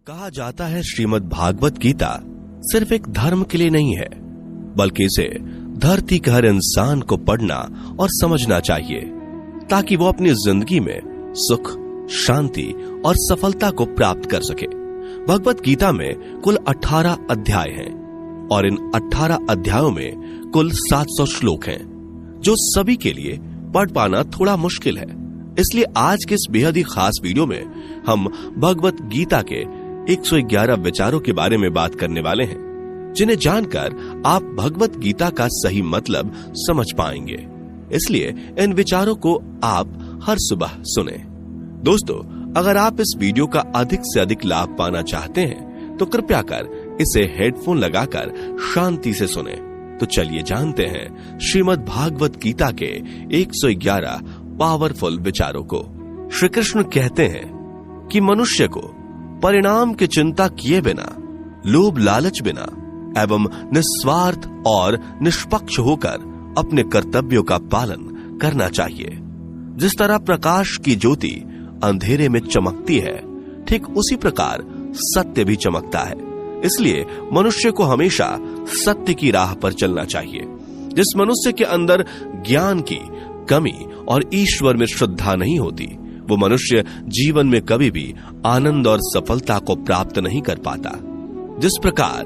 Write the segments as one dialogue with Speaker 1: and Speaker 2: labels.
Speaker 1: कहा जाता है श्रीमद् भागवत गीता सिर्फ एक धर्म के लिए नहीं है, बल्कि इसे धरती के हर इंसान को पढ़ना और समझना चाहिए ताकि वो अपनी जिंदगी में सुख, शांति और सफलता को प्राप्त कर सके। भगवत गीता में कुल 18 अध्याय हैं और इन 18 अध्यायों में कुल 700 श्लोक हैं, जो सभी के लिए पढ़ पाना थोड़ा मुश्किल है। इसलिए आज के इस बेहद ही खास वीडियो में हम भगवत गीता के 111 विचारों के बारे में बात करने वाले हैं, जिन्हें जानकर आप भगवत गीता का सही मतलब समझ पाएंगे। इसलिए इन विचारों को आप हर सुबह सुने। दोस्तों, अगर आप इस वीडियो का अधिक से अधिक लाभ पाना चाहते हैं तो कृपया कर इसे हेडफोन लगाकर शांति से सुने। तो चलिए जानते हैं श्रीमद् भागवत गीता के 111 पावरफुल विचारों को। श्री कृष्ण कहते हैं कि मनुष्य को परिणाम की चिंता किए बिना, लोभ लालच बिना एवं निस्वार्थ और निष्पक्ष होकर अपने कर्तव्यों का पालन करना चाहिए। जिस तरह प्रकाश की ज्योति अंधेरे में चमकती है, ठीक उसी प्रकार सत्य भी चमकता है। इसलिए मनुष्य को हमेशा सत्य की राह पर चलना चाहिए। जिस मनुष्य के अंदर ज्ञान की कमी और ईश्वर में श्रद्धा नहीं होती, वो मनुष्य जीवन में कभी भी आनंद और सफलता को प्राप्त नहीं कर पाता। जिस प्रकार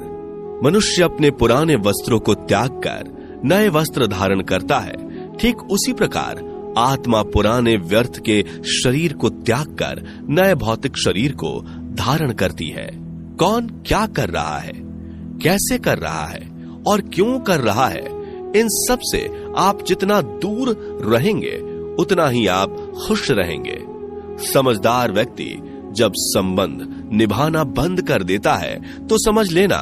Speaker 1: मनुष्य अपने पुराने वस्त्रों को त्याग कर नए वस्त्र धारण करता है, ठीक उसी प्रकार आत्मा पुराने व्यर्थ के शरीर को त्याग कर नए भौतिक शरीर को धारण करती है। कौन क्या कर रहा है, कैसे कर रहा है और क्यों कर रहा है, इन सब से आप जितना दूर रहेंगे उतना ही आप खुश रहेंगे। समझदार व्यक्ति जब संबंध निभाना बंद कर देता है तो समझ लेना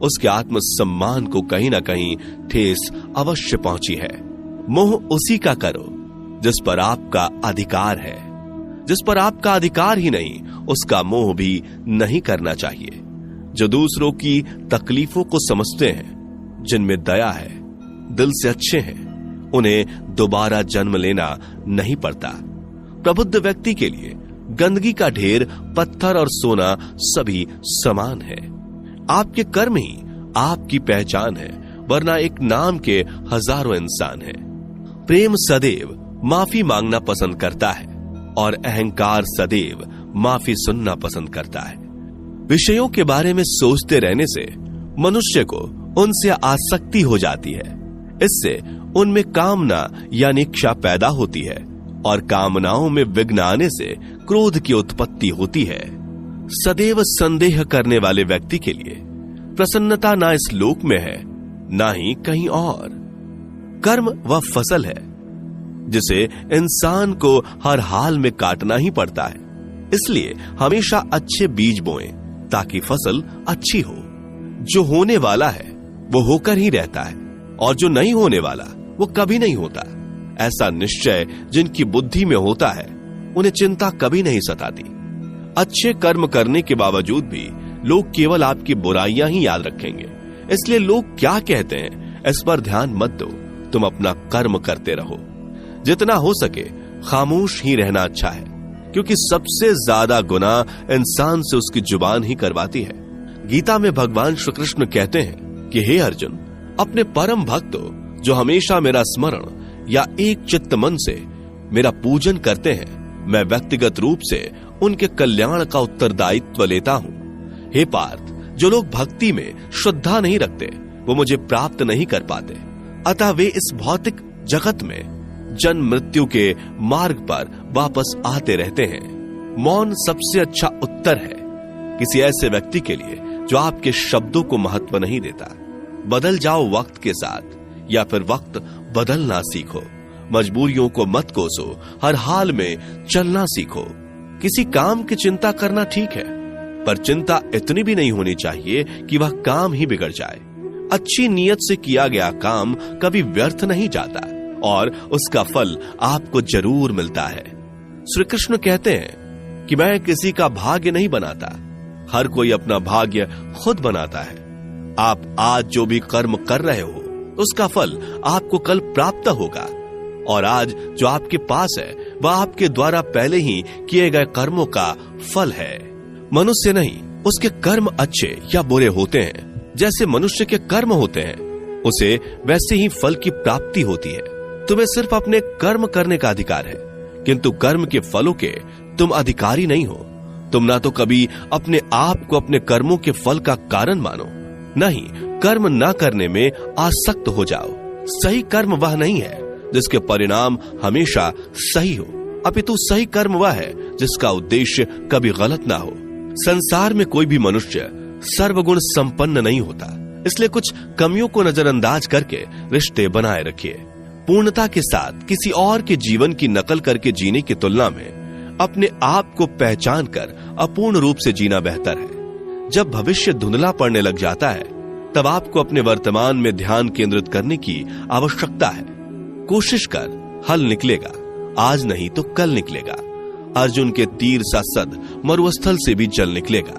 Speaker 1: उसके आत्म सम्मान को कहीं ना कहीं ठेस अवश्य पहुंची है। मोह उसी का करो जिस पर आपका अधिकार है। जिस पर आपका अधिकार ही नहीं, उसका मोह भी नहीं करना चाहिए। जो दूसरों की तकलीफों को समझते हैं, जिनमें दया है, दिल से अच्छे हैं, उन्हें दोबारा जन्म लेना नहीं पड़ता। प्रबुद्ध व्यक्ति के लिए गंदगी का ढेर, पत्थर और सोना सभी समान है। आपके कर्म ही आपकी पहचान है, वरना एक नाम के हजारों इंसान हैं। प्रेम सदैव माफी मांगना पसंद करता है और अहंकार सदैव माफी सुनना पसंद करता है। विषयों के बारे में सोचते रहने से मनुष्य को उनसे आसक्ति हो जाती है। इससे उनमें कामना यानी इच्छा पैदा होती है और कामनाओं में विघ्न आने से क्रोध की उत्पत्ति होती है। सदैव संदेह करने वाले व्यक्ति के लिए प्रसन्नता ना इस लोक में है, ना ही कहीं और। कर्म वह फसल है जिसे इंसान को हर हाल में काटना ही पड़ता है। इसलिए हमेशा अच्छे बीज बोएं ताकि फसल अच्छी हो। जो होने वाला है वो होकर ही रहता है और जो नहीं होने वाला वो कभी नहीं होता। ऐसा निश्चय जिनकी बुद्धि में होता है, उन्हें चिंता कभी नहीं सताती। अच्छे कर्म करने के बावजूद भी लोग केवल आपकी बुराइयां ही याद रखेंगे। इसलिए लोग क्या कहते हैं इस पर ध्यान मत दो, तुम अपना कर्म करते रहो। जितना हो सके खामोश ही रहना अच्छा है, क्योंकि सबसे ज्यादा गुनाह इंसान से उसकी जुबान ही करवाती है। गीता में भगवान श्री कृष्ण कहते हैं कि हे अर्जुन, अपने परम भक्तों जो हमेशा मेरा स्मरण या एक चित्त मन से मेरा पूजन करते हैं, मैं व्यक्तिगत रूप से उनके कल्याण का उत्तरदायित्व लेता हूं। हे पार्थ, जो लोग भक्ति में श्रद्धा नहीं रखते वो मुझे प्राप्त नहीं कर पाते। अतः वे इस भौतिक जगत में जन्म मृत्यु के मार्ग पर वापस आते रहते हैं। मौन सबसे अच्छा उत्तर है किसी ऐसे व्यक्ति के लिए जो आपके शब्दों को महत्व नहीं देता। बदल जाओ वक्त के साथ, या फिर वक्त बदलना सीखो। मजबूरियों को मत कोसो, हर हाल में चलना सीखो। किसी काम की चिंता करना ठीक है, पर चिंता इतनी भी नहीं होनी चाहिए कि वह काम ही बिगड़ जाए। अच्छी नीयत से किया गया काम कभी व्यर्थ नहीं जाता और उसका फल आपको जरूर मिलता है। श्री कृष्ण कहते हैं कि मैं किसी का भाग्य नहीं बनाता, हर कोई अपना भाग्य खुद बनाता है। आप आज जो भी कर्म कर रहे हो उसका फल आपको कल प्राप्त होगा, और आज जो आपके पास है वह आपके द्वारा पहले ही किए गए कर्मों का फल है। मनुष्य नहीं, उसके कर्म अच्छे या बुरे होते हैं, जैसे मनुष्य के कर्म होते हैं, उसे वैसे ही फल की प्राप्ति होती है। तुम्हें सिर्फ अपने कर्म करने का अधिकार है, किंतु कर्म के फलों के तुम अधिकारी नहीं हो। तुम ना तो कभी अपने आप को अपने कर्मों के फल का कारण मानो, न ही कर्म न करने में आसक्त हो जाओ। सही कर्म वह नहीं है जिसके परिणाम हमेशा सही हो, अपितु सही कर्म वह है जिसका उद्देश्य कभी गलत ना हो। संसार में कोई भी मनुष्य सर्वगुण संपन्न नहीं होता, इसलिए कुछ कमियों को नजरअंदाज करके रिश्ते बनाए रखिए। पूर्णता के साथ किसी और के जीवन की नकल करके जीने की तुलना में अपने आप को पहचान कर अपूर्ण रूप से जीना बेहतर है। जब भविष्य धुंधला पड़ने लग जाता है, तब आपको अपने वर्तमान में ध्यान केंद्रित करने की आवश्यकता है। कोशिश कर, हल निकलेगा, आज नहीं तो कल निकलेगा। अर्जुन के तीर सा सद मरुस्थल से भी जल निकलेगा।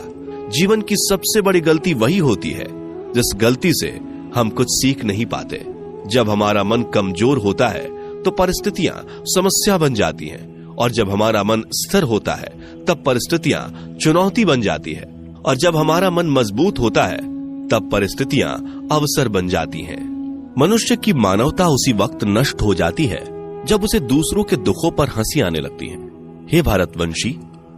Speaker 1: जीवन की सबसे बड़ी गलती वही होती है जिस गलती से हम कुछ सीख नहीं पाते। जब हमारा मन कमजोर होता है तो परिस्थितियां समस्या बन जाती हैं, और जब हमारा मन स्थिर होता है तब परिस्थितियां चुनौती बन जाती है, और जब हमारा मन मजबूत होता है तब परिस्थितियां अवसर बन जाती हैं। मनुष्य की मानवता उसी वक्त नष्ट हो जाती है जब उसे दूसरों के दुखों पर हंसी आने लगती है। हे भारतवंशी,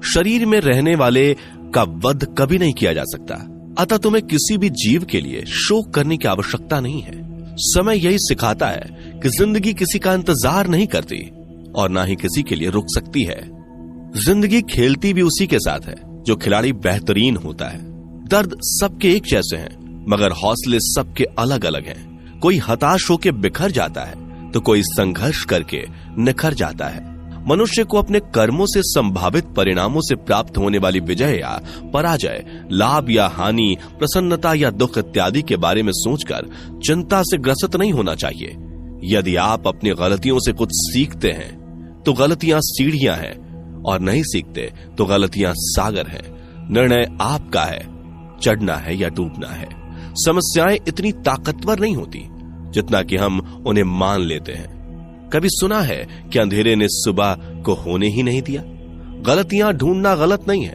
Speaker 1: शरीर में रहने वाले का वध कभी नहीं किया जा सकता, अतः तुम्हें किसी भी जीव के लिए शोक करने की आवश्यकता नहीं है। समय यही सिखाता है कि जिंदगी किसी का इंतजार नहीं करती और ना ही किसी के लिए रुक सकती है। जिंदगी खेलती भी उसी के साथ है जो खिलाड़ी बेहतरीन होता है। दर्द सबके एक जैसे हैं, मगर हौसले सबके अलग अलग हैं। कोई हताश होकर बिखर जाता है तो कोई संघर्ष करके निखर जाता है। मनुष्य को अपने कर्मों से संभावित परिणामों से प्राप्त होने वाली विजय या पराजय, लाभ या हानि, प्रसन्नता या दुख इत्यादि के बारे में सोचकर चिंता से ग्रसित नहीं होना चाहिए। यदि आप अपनी गलतियों से कुछ सीखते हैं तो गलतियां सीढ़ियां हैं, और नहीं सीखते तो गलतियां सागर हैं। निर्णय आपका है, चढ़ना है या डूबना है। समस्याएं इतनी ताकतवर नहीं होती जितना कि हम उन्हें मान लेते हैं। कभी सुना है कि अंधेरे ने सुबह को होने ही नहीं दिया? गलतियां ढूंढना गलत नहीं है,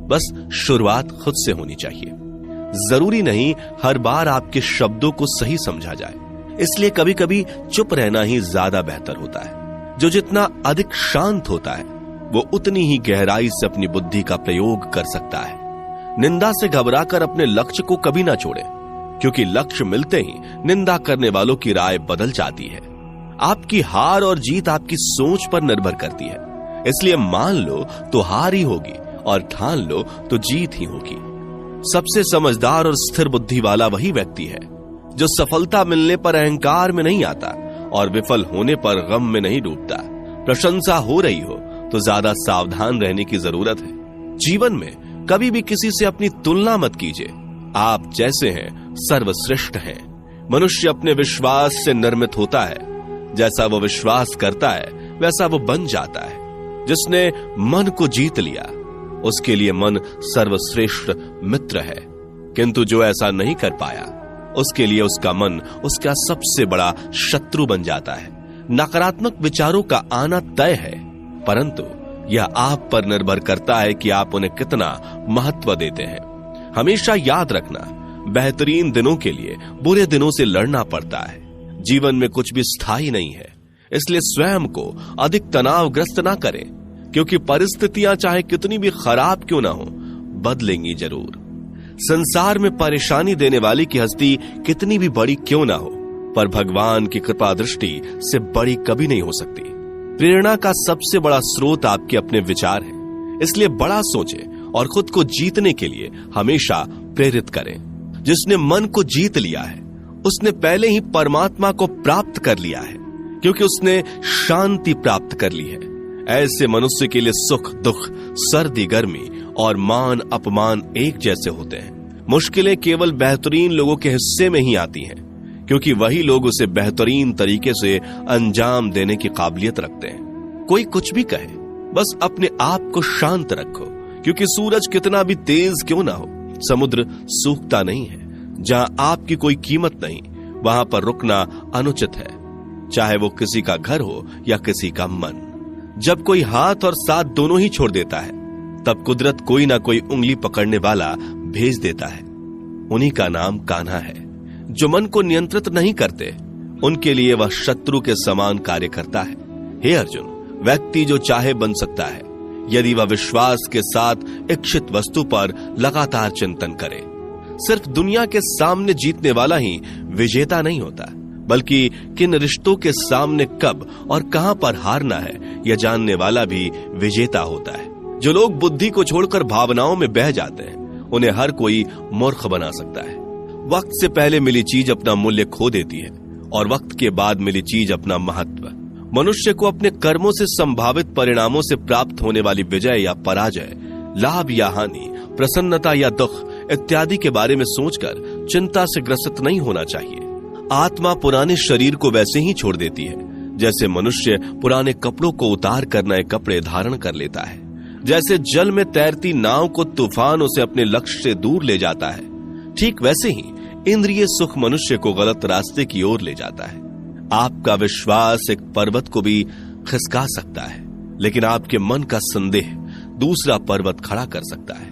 Speaker 1: बस शुरुआत खुद से होनी चाहिए। जरूरी नहीं हर बार आपके शब्दों को सही समझा जाए, इसलिए कभी कभी चुप रहना ही ज्यादा बेहतर होता है। जो जितना अधिक शांत होता है वो उतनी ही गहराई से अपनी बुद्धि का प्रयोग कर सकता है। निंदा से घबराकर अपने लक्ष्य को कभी ना छोड़े, क्योंकि लक्ष्य मिलते ही निंदा करने वालों की राय बदल जाती है। आपकी हार और जीत आपकी सोच पर निर्भर करती है, इसलिए मान लो तो हार ही होगी और ठान लो तो जीत ही होगी। सबसे समझदार और स्थिर बुद्धि वाला वही व्यक्ति है जो सफलता मिलने पर अहंकार में नहीं आता और विफल होने पर गम में नहीं डूबता। प्रशंसा हो रही हो तो ज्यादा सावधान रहने की जरूरत है। जीवन में कभी भी किसी से अपनी तुलना मत कीजिए। आप जैसे हैं सर्वश्रेष्ठ हैं। मनुष्य अपने विश्वास से निर्मित होता है। जैसा वो विश्वास करता है वैसा वो बन जाता है। जिसने मन को जीत लिया उसके लिए मन सर्वश्रेष्ठ मित्र है, किंतु जो ऐसा नहीं कर पाया उसके लिए उसका मन उसका सबसे बड़ा शत्रु बन जाता है। नकारात्मक विचारों का आना तय है, परंतु यह आप पर निर्भर करता है कि आप उन्हें कितना महत्व देते हैं। हमेशा याद रखना, बेहतरीन दिनों के लिए बुरे दिनों से लड़ना पड़ता है। जीवन में कुछ भी स्थायी नहीं है, इसलिए स्वयं को अधिक तनावग्रस्त ना करें, क्योंकि परिस्थितियां चाहे कितनी भी खराब क्यों ना हो, बदलेंगी जरूर। संसार में परेशानी देने वाली की हस्ती कितनी भी बड़ी क्यों ना हो, पर भगवान की कृपा दृष्टि से बड़ी कभी नहीं हो सकती। प्रेरणा का सबसे बड़ा स्रोत आपके अपने विचार हैं, इसलिए बड़ा सोचें और खुद को जीतने के लिए हमेशा प्रेरित करें। जिसने मन को जीत लिया है उसने पहले ही परमात्मा को प्राप्त कर लिया है, क्योंकि उसने शांति प्राप्त कर ली है। ऐसे मनुष्य के लिए सुख दुख, सर्दी गर्मी और मान अपमान एक जैसे होते हैं। मुश्किलें केवल बेहतरीन लोगों के हिस्से में ही आती हैं, क्योंकि वही लोग उसे बेहतरीन तरीके से अंजाम देने की काबिलियत रखते हैं। कोई कुछ भी कहे, बस अपने आप को शांत रखो, क्योंकि सूरज कितना भी तेज क्यों ना हो, समुद्र सूखता नहीं है। जहां आपकी कोई कीमत नहीं, वहां पर रुकना अनुचित है, चाहे वो किसी का घर हो या किसी का मन। जब कोई हाथ और साथ दोनों ही छोड़ देता है तब कुदरत कोई ना कोई उंगली पकड़ने वाला भेज देता है। उन्हीं का नाम कान्हा है। जो मन को नियंत्रित नहीं करते, उनके लिए वह शत्रु के समान कार्य करता है। हे अर्जुन, व्यक्ति जो चाहे बन सकता है यदि वह विश्वास के साथ इच्छित वस्तु पर लगातार चिंतन करे। सिर्फ दुनिया के सामने जीतने वाला ही विजेता नहीं होता, बल्कि किन रिश्तों के सामने कब और कहां पर हारना है यह जानने वाला भी विजेता होता है। जो लोग बुद्धि को छोड़कर भावनाओं में बह जाते हैं, उन्हें हर कोई मूर्ख बना सकता है। वक्त से पहले मिली चीज अपना मूल्य खो देती है और वक्त के बाद मिली चीज अपना महत्व। मनुष्य को अपने कर्मों से संभावित परिणामों से प्राप्त होने वाली विजय या पराजय, लाभ या हानि, प्रसन्नता या दुख इत्यादि के बारे में सोचकर चिंता से ग्रसित नहीं होना चाहिए। आत्मा पुराने शरीर को वैसे ही छोड़ देती है जैसे मनुष्य पुराने कपड़ों को उतार कर नए कपड़े धारण कर लेता है। जैसे जल में तैरती नाव को तूफान उसे अपने लक्ष्य से दूर ले जाता है, ठीक वैसे ही इंद्रिय सुख मनुष्य को गलत रास्ते की ओर ले जाता है। आपका विश्वास एक पर्वत को भी खिसका सकता है, लेकिन आपके मन का संदेह दूसरा पर्वत खड़ा कर सकता है।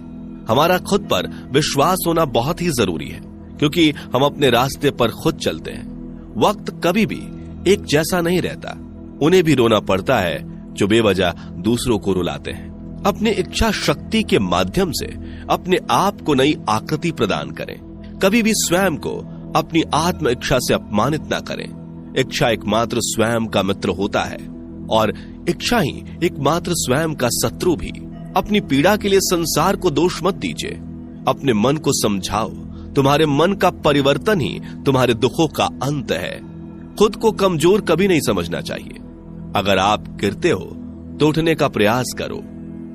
Speaker 1: हमारा खुद पर विश्वास होना बहुत ही जरूरी है, क्योंकि हम अपने रास्ते पर खुद चलते हैं। वक्त कभी भी एक जैसा नहीं रहता। उन्हें भी रोना पड़ता है जो बेवजह दूसरों को रुलाते हैं। अपनी इच्छा शक्ति के माध्यम से अपने आप को नई आकृति प्रदान करें। कभी भी स्वयं को अपनी आत्म इच्छा से अपमानित ना करें। इच्छा एकमात्र स्वयं का मित्र होता है और इच्छा ही एकमात्र स्वयं का शत्रु भी। अपनी पीड़ा के लिए संसार को दोष मत दीजिए। अपने मन को समझाओ। तुम्हारे मन का परिवर्तन ही तुम्हारे दुखों का अंत है। खुद को कमजोर कभी नहीं समझना चाहिए। अगर आप गिरते हो तो उठने का प्रयास करो,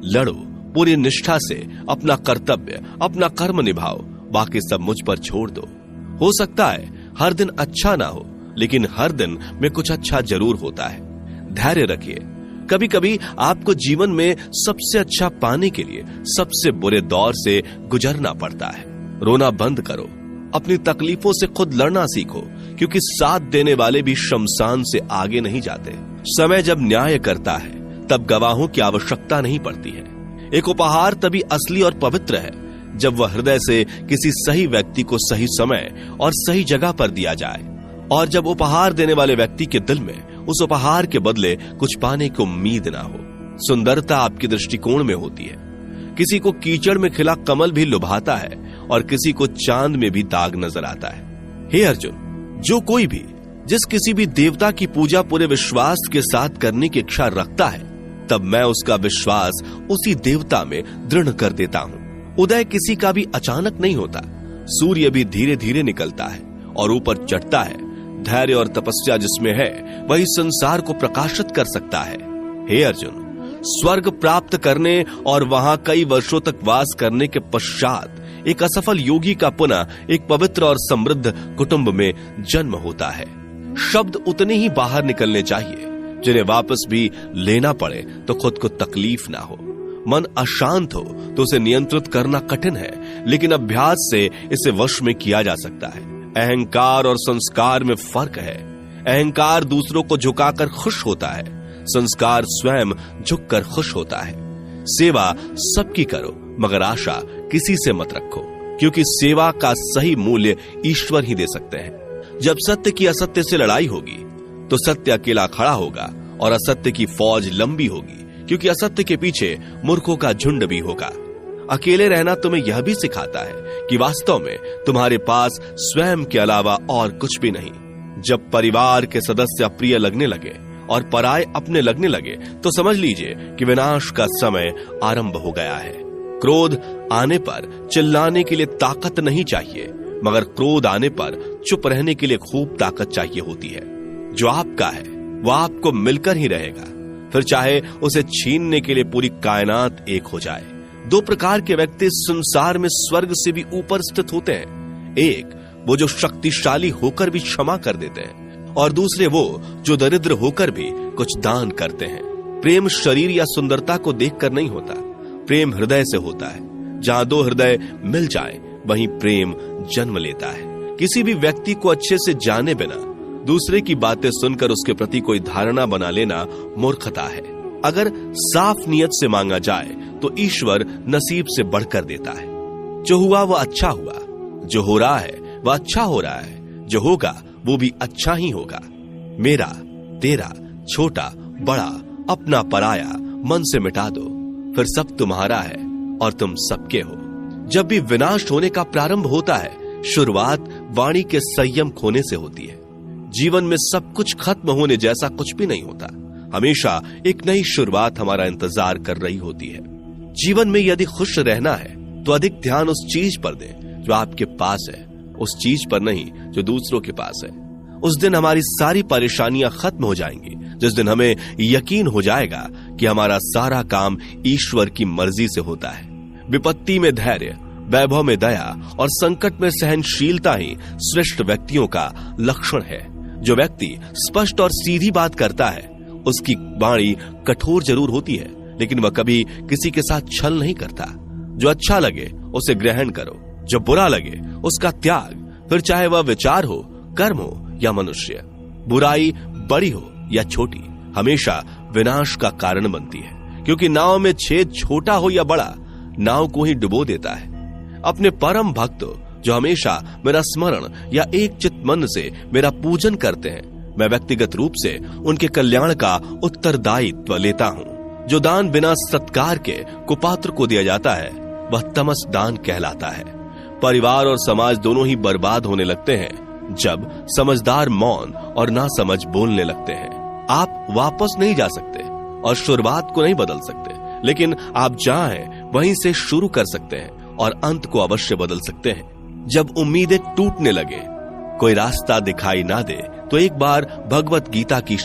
Speaker 1: लड़ो, पूरी निष्ठा से अपना कर्तव्य, अपना कर्म निभाओ। बाकी सब मुझ पर छोड़ दो। हो सकता है हर दिन अच्छा ना हो, लेकिन हर दिन में कुछ अच्छा जरूर होता है। धैर्य रखिए। कभी कभी आपको जीवन में सबसे अच्छा पाने के लिए सबसे बुरे दौर से गुजरना पड़ता है। रोना बंद करो। अपनी तकलीफों से खुद लड़ना सीखो, क्योंकि साथ देने वाले भी शमशान से आगे नहीं जाते। समय जब न्याय करता है तब गवाहों की आवश्यकता नहीं पड़ती है। एक उपहार तभी असली और पवित्र है जब वह हृदय से किसी सही व्यक्ति को सही समय और सही जगह पर दिया जाए, और जब उपहार देने वाले व्यक्ति के दिल में उस उपहार के बदले कुछ पाने की उम्मीद ना हो। सुंदरता आपके दृष्टिकोण में होती है। किसी को कीचड़ में खिला कमल भी लुभाता है और किसी को चांद में भी दाग नजर आता है। हे अर्जुन, जो कोई भी जिस किसी भी देवता की पूजा पूरे विश्वास के साथ करने की इच्छा रखता है, तब मैं उसका विश्वास उसी देवता में दृढ़ कर देता हूँ। उदय किसी का भी अचानक नहीं होता। सूर्य भी धीरे धीरे निकलता है और ऊपर चढ़ता है। धैर्य और तपस्या जिसमें है वही संसार को प्रकाशित कर सकता है। हे अर्जुन, स्वर्ग प्राप्त करने और वहां कई वर्षों तक वास करने के पश्चात एक असफल योगी का पुनः एक पवित्र और समृद्ध कुटुंब में जन्म होता है। शब्द उतने ही बाहर निकलने चाहिए जिन्हें वापस भी लेना पड़े तो खुद को तकलीफ ना हो। मन अशांत हो तो उसे नियंत्रित करना कठिन है, लेकिन अभ्यास से इसे वश में किया जा सकता है। अहंकार और संस्कार में फर्क है। अहंकार दूसरों को झुकाकर खुश होता है, संस्कार स्वयं झुककर खुश होता है। सेवा सबकी करो, मगर आशा किसी से मत रखो, क्योंकि सेवा का सही मूल्य ईश्वर ही दे सकते हैं। जब सत्य की असत्य से लड़ाई होगी तो सत्य अकेला खड़ा होगा और असत्य की फौज लंबी होगी, क्योंकि असत्य के पीछे मूर्खों का झुंड भी होगा। अकेले रहना तुम्हें यह भी सिखाता है कि वास्तव में तुम्हारे पास स्वयं के अलावा और कुछ भी नहीं। जब परिवार के सदस्य अप्रिय लगने लगे और पराये अपने लगने लगे तो समझ लीजिए कि विनाश का समय आरंभ हो गया है। क्रोध आने पर चिल्लाने के लिए ताकत नहीं चाहिए, मगर क्रोध आने पर चुप रहने के लिए खूब ताकत चाहिए होती है। जो आपका है वह आपको मिलकर ही रहेगा, फिर चाहे उसे छीनने के लिए पूरी कायनात एक हो जाए। दो प्रकार के व्यक्ति संसार में स्वर्ग से भी ऊपर स्थित होते हैं। एक वो जो शक्तिशाली होकर भी क्षमा कर देते हैं, और दूसरे वो जो दरिद्र होकर भी कुछ दान करते हैं। प्रेम शरीर या सुंदरता को देखकर नहीं होता, प्रेम हृदय से होता है। जहां दो हृदय मिल जाएं, वहीं प्रेम जन्म लेता है। किसी भी व्यक्ति को अच्छे से जाने बिना दूसरे की बातें सुनकर उसके प्रति कोई धारणा बना लेना मूर्खता है। अगर साफ नियत से मांगा जाए तो ईश्वर नसीब से बढ़कर देता है। जो हुआ वह अच्छा हुआ, जो हो रहा है वह अच्छा हो रहा है, जो होगा वो भी अच्छा ही होगा। मेरा, तेरा, छोटा, बड़ा, अपना, पराया मन से मिटा दो, फिर सब तुम्हारा है और तुम सबके हो। जब भी विनाश होने का प्रारंभ होता है, शुरुआत वाणी के संयम खोने से होती है। जीवन में सब कुछ खत्म होने जैसा कुछ भी नहीं होता। हमेशा एक नई शुरुआत हमारा इंतजार कर रही होती है। जीवन में यदि खुश रहना है तो अधिक ध्यान उस चीज पर दें जो आपके पास है, उस चीज पर नहीं जो दूसरों के पास है। उस दिन हमारी सारी परेशानियां खत्म हो जाएंगी, जिस दिन हमें यकीन हो जाएगा कि हमारा सारा काम ईश्वर की मर्जी से होता है। विपत्ति में धैर्य, वैभव में दया और संकट में सहनशीलता ही श्रेष्ठ व्यक्तियों का लक्षण है। जो व्यक्ति स्पष्ट और सीधी बात करता है, उसकी वाणी कठोर जरूर होती है, लेकिन वह कभी किसी के साथ छल नहीं करता। जो अच्छा लगे उसे ग्रहण करो, जो बुरा लगे उसका त्याग, फिर चाहे वह विचार हो, कर्म हो या मनुष्य। बुराई बड़ी हो या छोटी हमेशा विनाश का कारण बनती है, क्योंकि नाव में छेद छोटा हो या बड़ा, नाव को ही डुबो देता है। अपने परम भक्तों जो हमेशा मेरा स्मरण या एक चित्त मन से मेरा पूजन करते हैं, मैं व्यक्तिगत रूप से उनके कल्याण का उत्तरदायित्व लेता हूँ। जो दान बिना सत्कार के कुपात्र को दिया जाता है वह तमस दान कहलाता है। परिवार और समाज दोनों ही बर्बाद होने लगते हैं जब समझदार मौन और ना समझ बोलने लगते हैं। आप वापस नहीं जा सकते और शुरुआत को नहीं बदल सकते, लेकिन आप चाहें वहीं से शुरू कर सकते हैं और अंत को अवश्य बदल सकते हैं। जब उम्मीदें टूटने लगे, कोई रास्ता दिखाई ना दे, तो एक बार भगवत गीता की